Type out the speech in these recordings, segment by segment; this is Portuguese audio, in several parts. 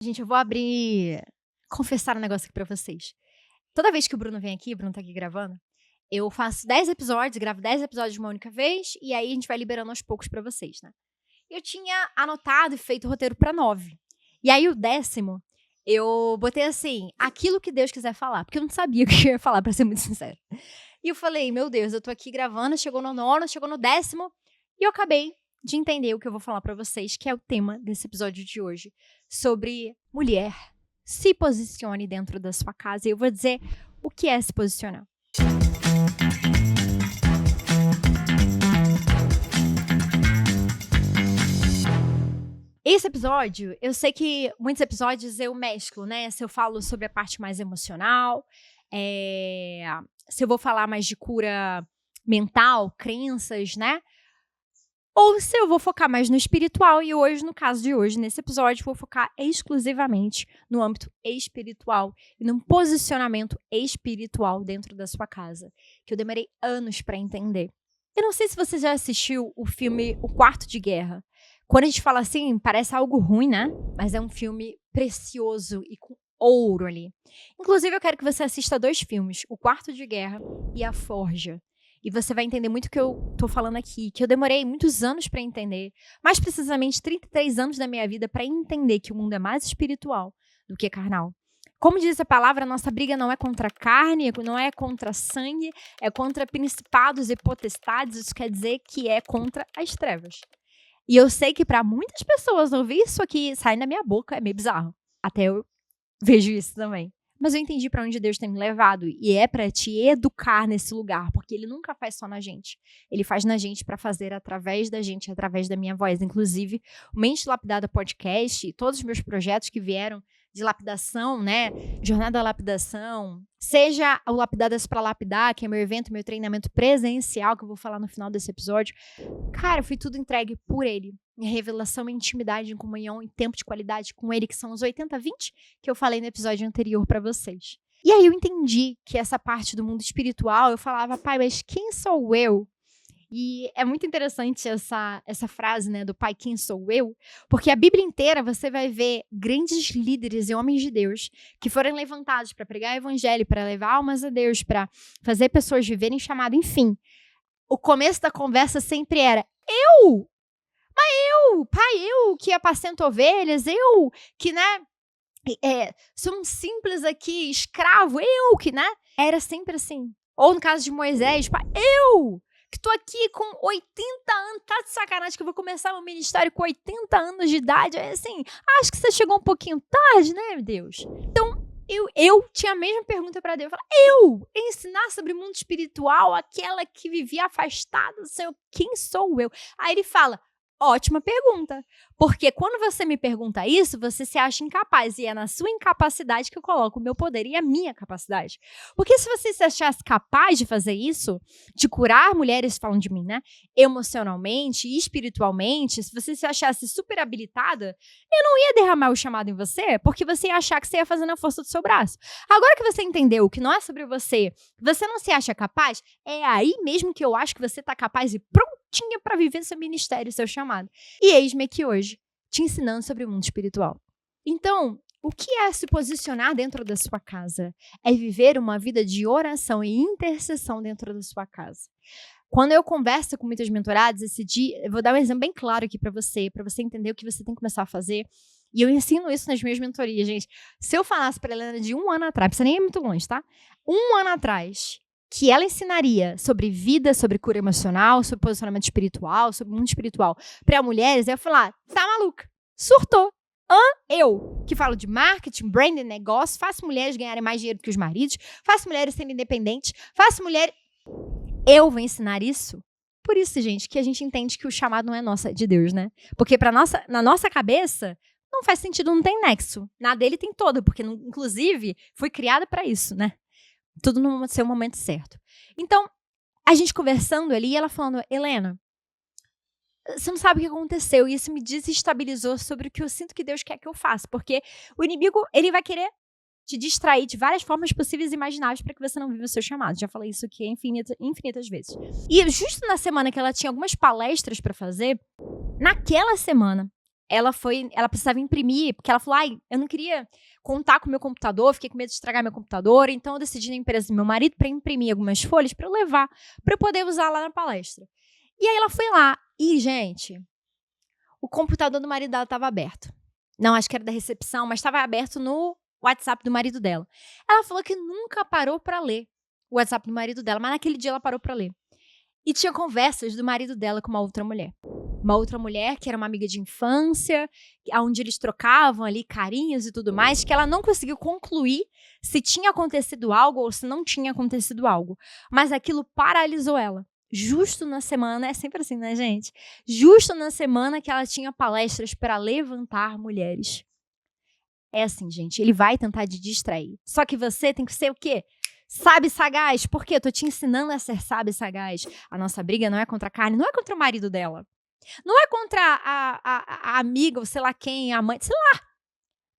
Gente, eu vou confessar um negócio aqui pra vocês. Toda vez que o Bruno vem aqui, o Bruno tá aqui gravando, eu faço 10 episódios, gravo 10 episódios de uma única vez, e aí a gente vai liberando aos poucos pra vocês, né? Eu tinha anotado e feito o roteiro pra 9. E aí o 10º, eu botei assim, aquilo que Deus quiser falar, porque eu não sabia o que eu ia falar, pra ser muito sincera. E eu falei, meu Deus, eu tô aqui gravando, chegou no 9º, chegou no 10º, e eu acabei de entender o que eu vou falar pra vocês, que é o tema desse episódio de hoje, sobre mulher. Se posicione dentro da sua casa. E eu vou dizer o que é se posicionar. Esse episódio, eu sei que muitos episódios eu mesclo, né? Se eu falo sobre a parte mais emocional, se eu vou falar mais de cura mental, crenças, né? Ou se eu vou focar mais no espiritual, e hoje, no caso de hoje, nesse episódio, vou focar exclusivamente no âmbito espiritual e num posicionamento espiritual dentro da sua casa, que eu demorei anos para entender. Eu não sei se você já assistiu o filme O Quarto de Guerra. Quando a gente fala assim, parece algo ruim, né? Mas é um filme precioso e com ouro ali. Inclusive, eu quero que você assista 2 filmes, O Quarto de Guerra e A Forja. E você vai entender muito o que eu tô falando aqui, que eu demorei muitos anos para entender, mais precisamente 33 anos da minha vida para entender que o mundo é mais espiritual do que carnal. Como diz a palavra, a nossa briga não é contra a carne, não é contra sangue, é contra principados e potestades, isso quer dizer que é contra as trevas. E eu sei que para muitas pessoas ouvir isso aqui sair da minha boca é meio bizarro. Até eu vejo isso também. Mas eu entendi para onde Deus tem me levado. E é para te educar nesse lugar. Porque Ele nunca faz só na gente. Ele faz na gente para fazer através da gente, através da minha voz. Inclusive, o Mente Lapidada Podcast e todos os meus projetos que vieram de lapidação, né? Jornada da Lapidação. Seja o Lapidadas para Lapidar, que é meu evento, meu treinamento presencial, que eu vou falar no final desse episódio. Cara, foi tudo entregue por Ele. Em revelação, em intimidade, em comunhão, em tempo de qualidade com Ele, que são os 80-20 que eu falei no episódio anterior para vocês. E aí eu entendi que essa parte do mundo espiritual, eu falava, pai, mas quem sou eu? E é muito interessante essa frase, né, do pai, quem sou eu? Porque a Bíblia inteira você vai ver grandes líderes e homens de Deus que foram levantados para pregar o evangelho, para levar almas a Deus, para fazer pessoas viverem chamado, enfim. O começo da conversa sempre era, eu que apacento ovelhas, eu que, né, sou um simples aqui, escravo, eu que, né, era sempre assim. Ou no caso de Moisés, pai, eu que tô aqui com 80 anos, tá de sacanagem que eu vou começar meu ministério com 80 anos de idade, é assim, acho que você chegou um pouquinho tarde, né, meu Deus? Então, eu tinha a mesma pergunta para Deus, eu ensinar sobre o mundo espiritual, aquela que vivia afastada, sei eu, quem sou eu? Aí ele fala, ótima pergunta, porque quando você me pergunta isso, você se acha incapaz, e é na sua incapacidade que eu coloco o meu poder e a minha capacidade. Porque se você se achasse capaz de fazer isso, de curar mulheres, falam de mim, né, emocionalmente e espiritualmente, se você se achasse super habilitada, eu não ia derramar o chamado em você, porque você ia achar que você ia fazer na força do seu braço. Agora que você entendeu que não é sobre você, você não se acha capaz, é aí mesmo que eu acho que você está capaz e prontinha para viver seu ministério, seu chamado. E eis-me aqui hoje, te ensinando sobre o mundo espiritual. Então, o que é se posicionar dentro da sua casa? É viver uma vida de oração e intercessão dentro da sua casa. Quando eu converso com muitas mentoradas, esse dia, eu vou dar um exemplo bem claro aqui para você entender o que você tem que começar a fazer. E eu ensino isso nas minhas mentorias, gente. Se eu falasse para Helena de 1 ano atrás, precisa nem ir muito longe, tá? 1 ano atrás, que ela ensinaria sobre vida, sobre cura emocional, sobre posicionamento espiritual, sobre mundo espiritual para mulheres, eu ia falar, tá maluca, surtou. Eu, que falo de marketing, branding, negócio, faço mulheres ganharem mais dinheiro do que os maridos, faço mulheres serem independentes, faço mulheres... Eu vou ensinar isso? Por isso, gente, que a gente entende que o chamado não é nosso, é de Deus, né? Porque na nossa cabeça, não faz sentido, não tem nexo. Na dele tem todo, porque, inclusive, foi criada para isso, né? Tudo no seu momento certo. Então, a gente conversando ali, ela falando, Helena, você não sabe o que aconteceu, e isso me desestabilizou sobre o que eu sinto que Deus quer que eu faça, porque o inimigo, ele vai querer te distrair de várias formas possíveis e imagináveis para que você não viva o seu chamado. Já falei isso aqui infinitas vezes. E justo na semana que ela tinha algumas palestras para fazer, naquela semana, ela precisava imprimir, porque ela falou, eu não queria contar com o meu computador, fiquei com medo de estragar meu computador, então eu decidi na empresa do meu marido para imprimir algumas folhas para eu levar, para eu poder usar lá na palestra. E aí ela foi lá, e gente, o computador do marido dela estava aberto. Não, acho que era da recepção, mas estava aberto no WhatsApp do marido dela. Ela falou que nunca parou para ler o WhatsApp do marido dela, mas naquele dia ela parou para ler. E tinha conversas do marido dela com uma outra mulher. Uma outra mulher que era uma amiga de infância, onde eles trocavam ali carinhos e tudo mais, que ela não conseguiu concluir se tinha acontecido algo ou se não tinha acontecido algo. Mas aquilo paralisou ela. Justo na semana, é sempre assim, né, gente? Justo na semana que ela tinha palestras para levantar mulheres. É assim, gente, ele vai tentar te distrair. Só que você tem que ser o quê? Sábio e sagaz. Por quê? Eu tô te ensinando a ser sábio e sagaz. A nossa briga não é contra a carne, não é contra o marido dela. Não é contra a amiga, ou sei lá quem, a mãe, sei lá.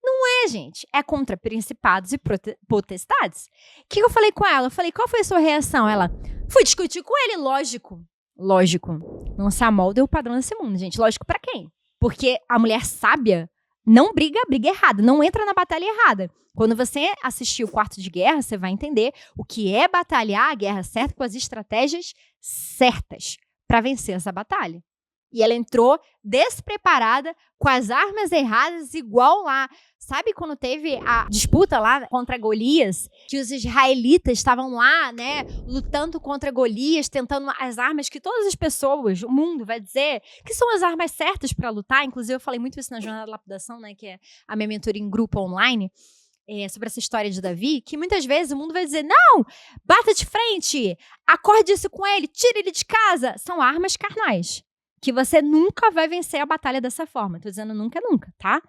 Não é, gente. É contra principados e potestades. O que eu falei com ela? Eu falei, qual foi a sua reação? Ela, fui discutir com ele, lógico. Lógico. Não se amolda o padrão desse mundo, gente. Lógico pra quem? Porque a mulher sábia não briga a briga errada, não entra na batalha errada. Quando você assistir o Quarto de Guerra, você vai entender o que é batalhar a guerra certa com as estratégias certas para vencer essa batalha. E ela entrou despreparada, com as armas erradas, igual lá. Sabe quando teve a disputa lá contra Golias? Que os israelitas estavam lá, né, lutando contra Golias, tentando as armas que todas as pessoas, o mundo vai dizer que são as armas certas para lutar. Inclusive, eu falei muito isso na Jornada da Lapidação, né, que é a minha mentoria em grupo online, sobre essa história de Davi, que muitas vezes o mundo vai dizer, não, bata de frente, acorde isso com ele, tire ele de casa. São armas carnais. Que você nunca vai vencer a batalha dessa forma. Tô dizendo nunca, nunca, tá?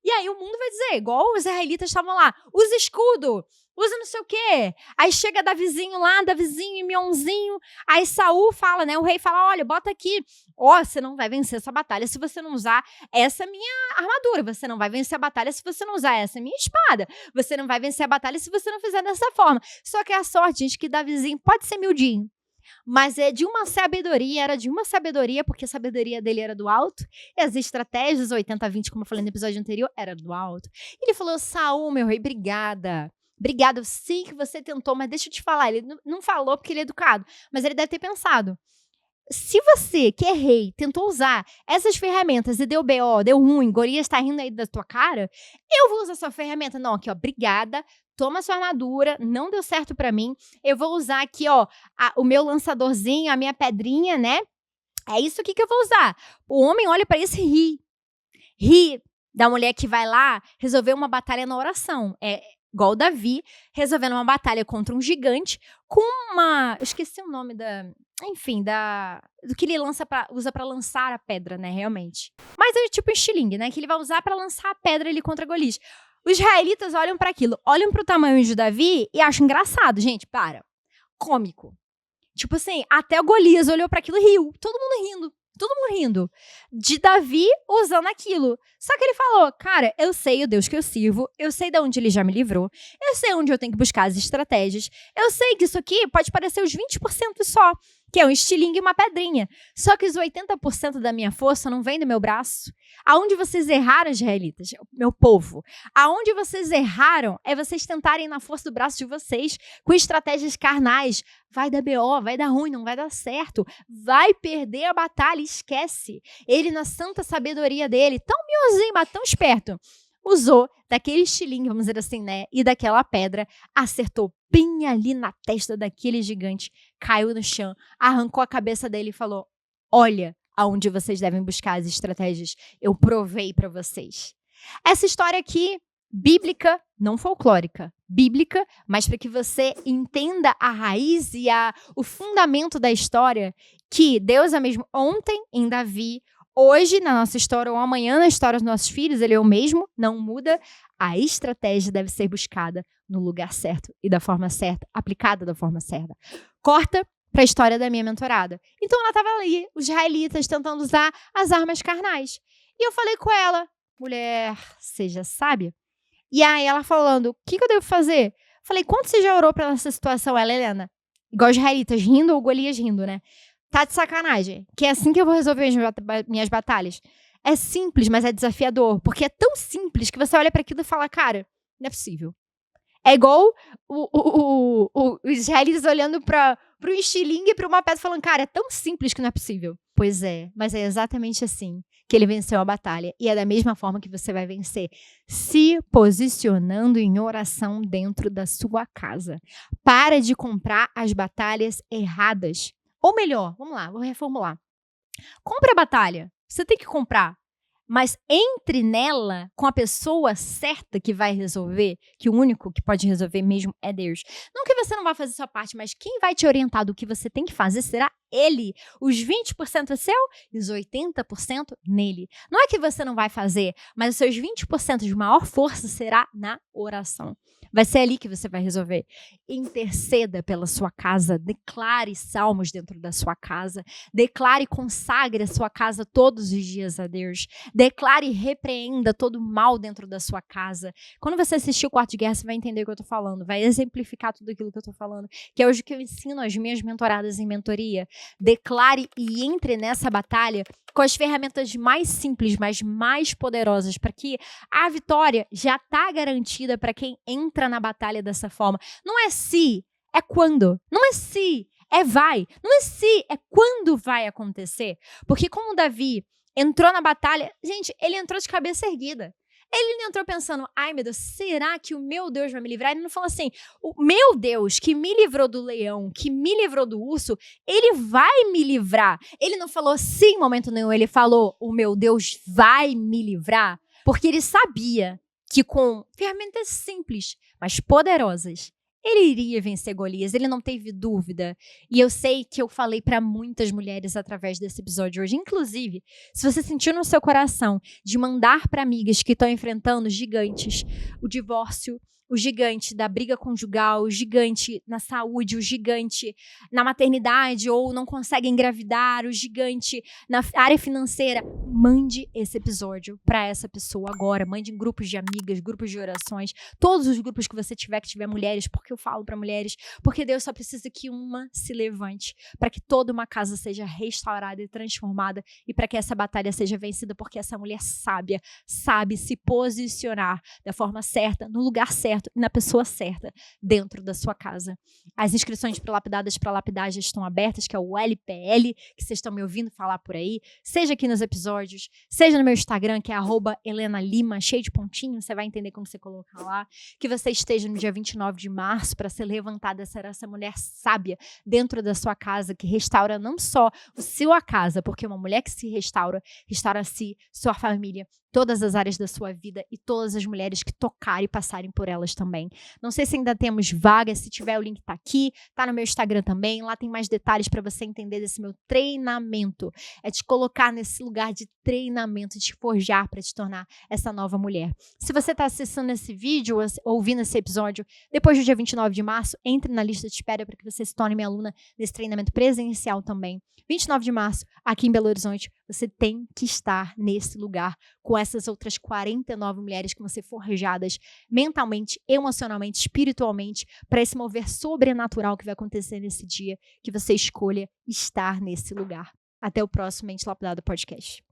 E aí o mundo vai dizer, igual os israelitas estavam lá, usa escudo, usa não sei o quê. Aí chega Davizinho lá, Davizinho e Mionzinho. Aí Saul fala, né? O rei fala, olha, bota aqui. Você não vai vencer essa batalha se você não usar essa minha armadura. Você não vai vencer a batalha se você não usar essa minha espada. Você não vai vencer a batalha se você não fizer dessa forma. Só que a sorte, gente, que Davizinho pode ser miudinho. Mas era de uma sabedoria, porque a sabedoria dele era do alto, e as estratégias 80-20, como eu falei no episódio anterior, era do alto. Ele falou, Saul, meu rei, obrigada. Obrigada, eu sei que você tentou, mas deixa eu te falar, ele não falou porque ele é educado, mas ele deve ter pensado. Se você, que é rei, tentou usar essas ferramentas e deu BO, deu ruim, Golias tá rindo aí da tua cara, eu vou usar sua ferramenta. Não, aqui, ó, obrigada, toma sua armadura, não deu certo pra mim, eu vou usar aqui, ó, o meu lançadorzinho, a minha pedrinha, né? É isso aqui que eu vou usar. O homem olha pra isso e ri. Ri da mulher que vai lá resolver uma batalha na oração. É igual o Davi, resolvendo uma batalha contra um gigante com eu esqueci o nome enfim, do que ele usa pra lançar a pedra, né, realmente. Mas é tipo um estilingue, né, que ele vai usar pra lançar a pedra ali contra Golias. Os israelitas olham pra aquilo, olham pro tamanho de Davi e acham engraçado. Gente, cômico. Tipo assim, até o Golias olhou pra aquilo e riu. Todo mundo rindo de Davi usando aquilo. Só que ele falou, cara, eu sei o Deus que eu sirvo, eu sei de onde ele já me livrou, eu sei onde eu tenho que buscar as estratégias, eu sei que isso aqui pode parecer os 20% só, que é um estilingue e uma pedrinha. Só que os 80% da minha força não vem do meu braço. Aonde vocês erraram, israelitas, meu povo? Aonde vocês erraram é vocês tentarem na força do braço de vocês, com estratégias carnais. Vai dar BO, vai dar ruim, não vai dar certo. Vai perder a batalha, esquece. Ele, na santa sabedoria dele, tão miozinho, mas tão esperto, usou daquele estilingue, vamos dizer assim, né? E daquela pedra, acertou bem ali na testa daquele gigante, caiu no chão, arrancou a cabeça dele e falou, olha aonde vocês devem buscar as estratégias. Eu provei para vocês. Essa história aqui, bíblica, não folclórica, bíblica, mas para que você entenda a raiz e o fundamento da história, que Deus é mesmo ontem em Davi, hoje na nossa história ou amanhã na história dos nossos filhos, ele é o mesmo, não muda. A estratégia deve ser buscada no lugar certo e da forma certa, aplicada da forma certa. Corta para a história da minha mentorada. Então ela estava ali, os israelitas tentando usar as armas carnais. E eu falei com ela, mulher, seja sábia. E aí ela falando, o que eu devo fazer? Falei, quanto você já orou para essa situação? Ela, Helena, igual os israelitas rindo ou Golias rindo, né? Tá de sacanagem, que é assim que eu vou resolver minhas batalhas. É simples, mas é desafiador. Porque é tão simples que você olha para aquilo e fala, cara, não é possível. É igual os israelitas olhando para o estilingue e para uma pedra falando, cara, é tão simples que não é possível. Pois é, mas é exatamente assim que ele venceu a batalha. E é da mesma forma que você vai vencer, se posicionando em oração dentro da sua casa. Para de comprar as batalhas erradas. Ou melhor, vamos lá, vou reformular. Compre a batalha. Você tem que comprar. Mas entre nela com a pessoa certa que vai resolver, que o único que pode resolver mesmo é Deus. Não que você não vai fazer sua parte, mas quem vai te orientar do que você tem que fazer será Ele. Os 20% é seu e os 80% nele. Não é que você não vai fazer, mas os seus 20% de maior força será na oração. Vai ser ali que você vai resolver. Interceda pela sua casa, declare salmos dentro da sua casa, declare e consagre a sua casa todos os dias a Deus. Declare e repreenda todo o mal dentro da sua casa. Quando você assistir o Quarto de Guerra, você vai entender o que eu tô falando, vai exemplificar tudo aquilo que eu tô falando, que é hoje que eu ensino as minhas mentoradas em mentoria. Declare e entre nessa batalha com as ferramentas mais simples, mas mais poderosas, para que a vitória já está garantida para quem entra na batalha dessa forma. Não é se, é quando. Não é se, é vai. Não é se, é quando vai acontecer. Porque como Davi entrou na batalha, gente, ele entrou de cabeça erguida. Ele não entrou pensando, ai meu Deus, será que o meu Deus vai me livrar? Ele não falou assim, o meu Deus que me livrou do leão, que me livrou do urso, ele vai me livrar. Ele não falou sim em momento nenhum, ele falou, o meu Deus vai me livrar. Porque ele sabia que com ferramentas simples, mas poderosas, ele iria vencer Golias, ele não teve dúvida. E eu sei que eu falei para muitas mulheres através desse episódio hoje. Inclusive, se você sentiu no seu coração de mandar para amigas que estão enfrentando gigantes, o divórcio, o gigante da briga conjugal, o gigante na saúde, o gigante na maternidade ou não consegue engravidar, o gigante na área financeira, mande esse episódio para essa pessoa agora. Mande em grupos de amigas, grupos de orações, todos os grupos que você tiver, que tiver mulheres, porque eu falo para mulheres, porque Deus só precisa que uma se levante para que toda uma casa seja restaurada e transformada e para que essa batalha seja vencida, porque essa mulher sábia sabe se posicionar da forma certa, no lugar certo, e na pessoa certa, dentro da sua casa. As inscrições para Lapidadas para Lapidar já estão abertas, que é o LPL, que vocês estão me ouvindo falar por aí, seja aqui nos episódios, seja no meu Instagram, que é @HelenaLima, cheio de pontinho, você vai entender como você colocar lá, que você esteja no dia 29 de março para ser levantada, ser essa mulher sábia dentro da sua casa, que restaura não só a sua casa, porque uma mulher que se restaura, restaura a si, sua família, todas as áreas da sua vida e todas as mulheres que tocarem e passarem por elas também. Não sei se ainda temos vagas, se tiver o link tá aqui, tá no meu Instagram também, lá tem mais detalhes para você entender desse meu treinamento. É te colocar nesse lugar de treinamento, te forjar para te tornar essa nova mulher. Se você tá acessando esse vídeo, ouvindo esse episódio, depois do dia 29 de março, entre na lista de espera para que você se torne minha aluna nesse treinamento presencial também. 29 de março, aqui em Belo Horizonte, você tem que estar nesse lugar com essas outras 49 mulheres que vão ser forjadas mentalmente, emocionalmente, espiritualmente, para esse mover sobrenatural que vai acontecer nesse dia, que você escolha estar nesse lugar. Até o próximo Mente Lapidada Podcast.